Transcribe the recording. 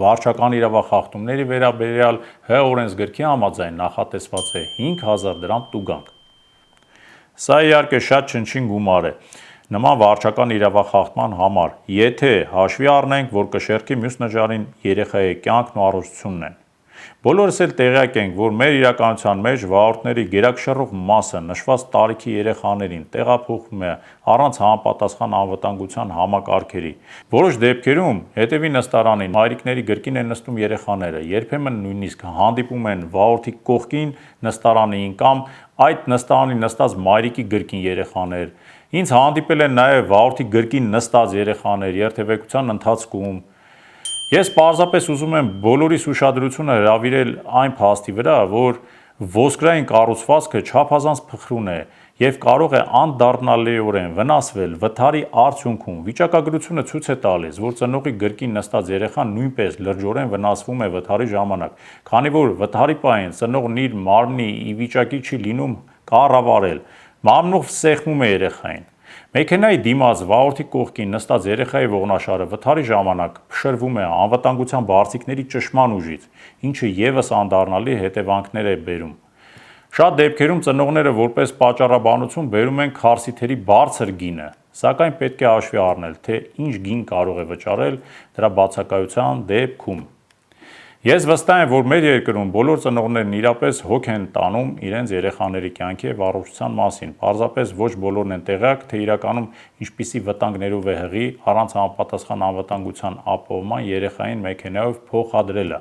Վարչական իրավախախտումների վերաբերյալ Հ օրենսգրքի համաձայն նախատեսված է 5000 դրամ տուգանք։ Սա իհարկե շատ չնչին գումար է նման վարչական իրավախախտման համար, եթե հաշվի առնենք, որ կշեռքի մյուս նժարին երեխայի կյանքն ու առողջությունն են։ Բոլորս էլ տեղյակ ենք, որ մեր իրականության մեջ վարորդների գերակշռող մասը նշված տարիքի երեխաներին տեղափոխում է առանց համապատասխան անվտանգության համակարգերի։ Որոշ դեպքերում հետևի նստարանին մայրիկների գրկին են նստում երեխաները, երբեմն նույնիսկ հանդիպում են վարորդի կողքին նստարանին կամ այդ նստարանի նստած մայրիկի գրկին երեխաներ։ Ինձ հանդիպել են նաև վարորդի գրկին նստած երեխաներ երթևեկության ընթացքում։ Ես պարզապես ուզում եմ բոլորիս ուշադրությունը հրավիրել այն փաստի վրա, որ ոսկրային կառուցվածքը չափազանց փխրուն է և կարող է անդառնալիորեն վնասվել վթարի արդյունքում։ Վիճակագրությունը ցույց է տալիս, որ ծնողի գրկին նստած երեխան նույնպես լրջորեն վնասվում է վթարի ժամանակ, քանի որ վթարի պահին ծնողն իր մարմնի ի վիճակի չի լինում կառավարել, մարմնով սեղմում է երեխային։ Մեքենայի դիմաց վարորդի կողքին նստած երեխայի ողնաշարը վթարի ժամանակ փշրվում է անվտանգության բարձիկների ճնշման ուժից, ինչը ևս անդառնալի հետևանքներ է բերում։ Շատ դեպքերում ծնողները որպես պատճառաբանություն բերում են քարսիթերի բարձր գինը, սակայն պետք է հաշվի առնել, թե ինչ գին կարող է վճարել դրա բացակայության դեպքում։ Ես վստահ եմ, որ մեր երկրում բոլոր ծնողներն իրապես հոգ են տանում իրենց երեխաների կյանքի և առողջության մասին, պարզապես ոչ բոլորն են տեղյակ, թե իրականում ինչպիսի վտանգներով է հղի առանց համապատասխան անվտանգության ապահովման երեխային մեքենայով փոխադրելը։